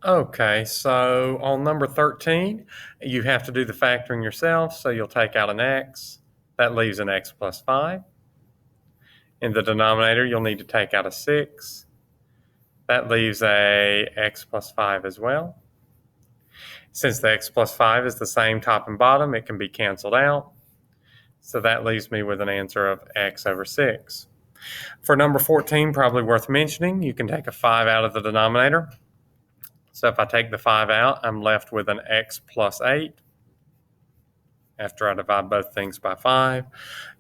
Okay, so on number 13, you have to do the factoring yourself, so you'll take out an x. That leaves an x plus 5. In the denominator, you'll need to take out a 6. That leaves a x plus 5 as well. Since the x plus 5 is the same top and bottom, it can be canceled out. So that leaves me with an answer of x over 6. For number 14, probably worth mentioning, you can take a 5 out of the denominator. So if I take the 5 out, I'm left with an x plus 8 after I divide both things by 5.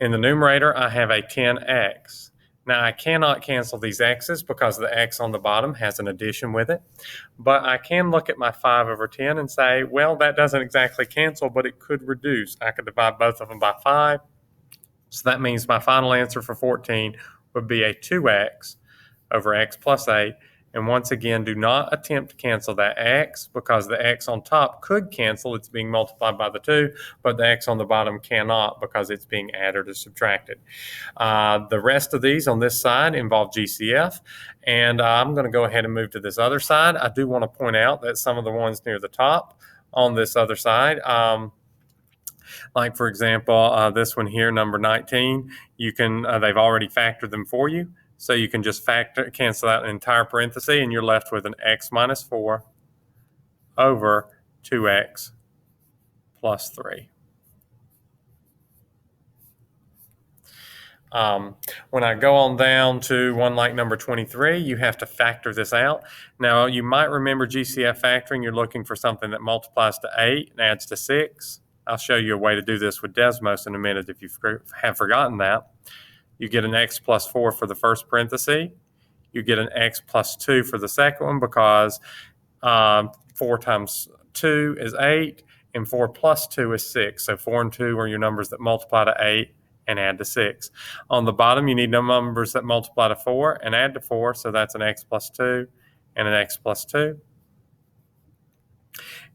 In the numerator, I have a 10x. Now, I cannot cancel these x's because the x on the bottom has an addition with it, but I can look at my 5 over 10 and say, well, that doesn't exactly cancel, but it could reduce. I could divide both of them by 5. So that means my final answer for 14 would be a 2x over x plus 8. And once again, do not attempt to cancel that x because the x on top could cancel. It's being multiplied by the 2, but the x on the bottom cannot because it's being added or subtracted. The rest of these on this side involve GCF, and I'm going to go ahead and move to this other side. I do want to point out that some of the ones near the top on this other side, like for example, this one here, number 19, you can they've already factored them for you. So you can just cancel out an entire parenthesis, and you're left with an x minus 4 over 2x plus 3. When I go on down to one like number 23, you have to factor this out. Now, you might remember GCF factoring. You're looking for something that multiplies to 8 and adds to 6. I'll show you a way to do this with Desmos in a minute if you have forgotten that. You get an x plus 4 for the first parenthesis. You get an x plus 2 for the second one because 4 times 2 is 8, and 4 plus 2 is 6. So 4 and 2 are your numbers that multiply to 8 and add to 6. On the bottom, you need numbers that multiply to 4 and add to 4. So that's an x plus 2 and an x plus 2.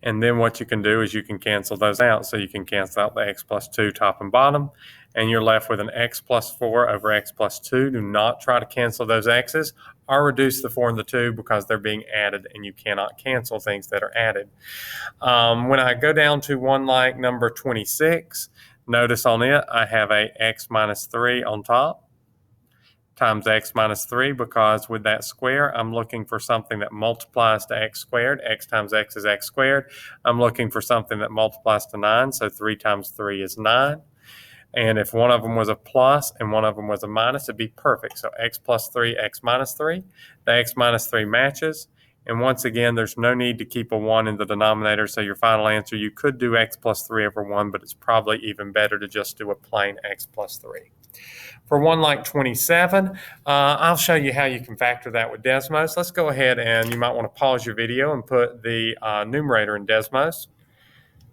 And then what you can do is you can cancel those out. So you can cancel out the x plus 2 top and bottom, and you're left with an x plus 4 over x plus 2. Do not try to cancel those x's or reduce the 4 and the 2 because they're being added, and you cannot cancel things that are added. When I go down to one like number 26, notice on it I have a x minus 3 on top times x minus 3 because with that square, I'm looking for something that multiplies to x squared. X times x is x squared. I'm looking for something that multiplies to 9, so 3 times 3 is 9. And if one of them was a plus and one of them was a minus, it'd be perfect. So x plus 3, x minus 3. The x minus 3 matches. And once again, there's no need to keep a 1 in the denominator. So your final answer, you could do x plus 3 over 1, but it's probably even better to just do a plain x plus 3. For one like 27, I'll show you how you can factor that with Desmos. Let's go ahead and you might want to pause your video and put the numerator in Desmos.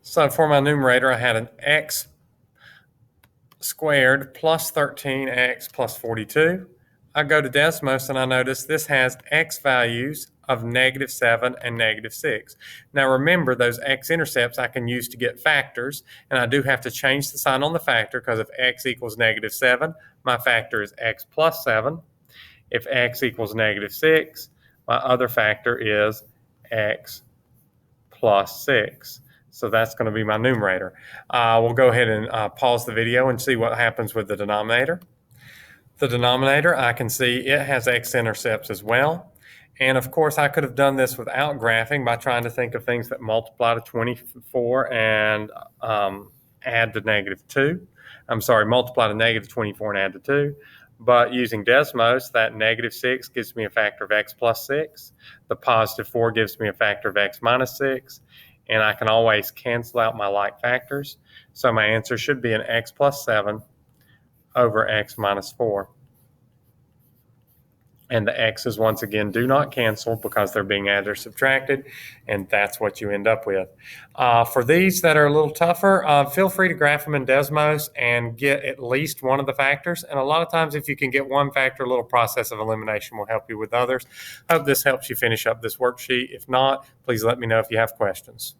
So for my numerator, I had an x squared plus 13x plus 42. I go to Desmos and I notice this has x values of -7 and -6. Now remember, those x-intercepts I can use to get factors, and I do have to change the sign on the factor because if x equals -7, my factor is x plus 7. If x equals -6, my other factor is x plus 6. So that's going to be my numerator. We'll go ahead and pause the video and see what happens with the denominator. The denominator, I can see it has x-intercepts as well. And of course, I could have done this without graphing by trying to think of things that multiply to 24 and add to -2. I'm sorry, multiply to -24 and add to 2. But using Desmos, that -6 gives me a factor of x plus 6. The +4 gives me a factor of x minus 6. And I can always cancel out my like factors. So my answer should be an x plus 7 over x minus 4. And the x's, once again, do not cancel because they're being added or subtracted, and that's what you end up with. For these that are a little tougher, feel free to graph them in Desmos and get at least one of the factors. And a lot of times, if you can get one factor, a little process of elimination will help you with others. I hope this helps you finish up this worksheet. If not, please let me know if you have questions.